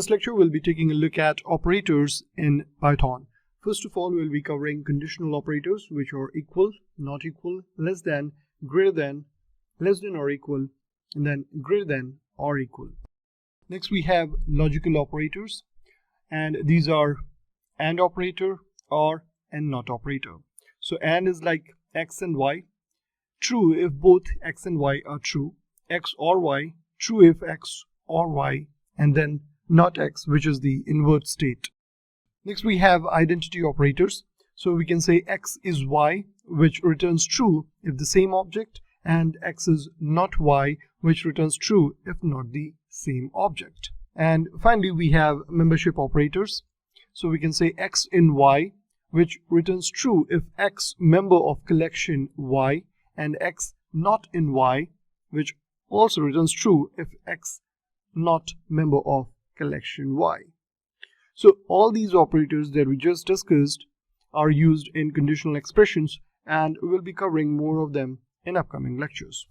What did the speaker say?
this lecture, we'll be taking a look at operators in Python. First of all, we'll be covering conditional operators, which are equal, not equal, less than, greater than, less than or equal, and then greater than or equal. Next, we have logical operators, and these are AND operator or AND not operator. So AND is like X and Y, true if both X and Y are true, X or Y, true if X or Y, and then not X, which is the invert state. Next, we have identity operators. So we can say X is Y, which returns true if the same object, and X is not Y, which returns true if not the same object. And finally, we have membership operators. So we can say X in Y, which returns true if X member of collection Y, and X not in Y, which also returns true if X not member of collection Y. So all these operators that we just discussed are used in conditional expressions, and we'll be covering more of them in upcoming lectures.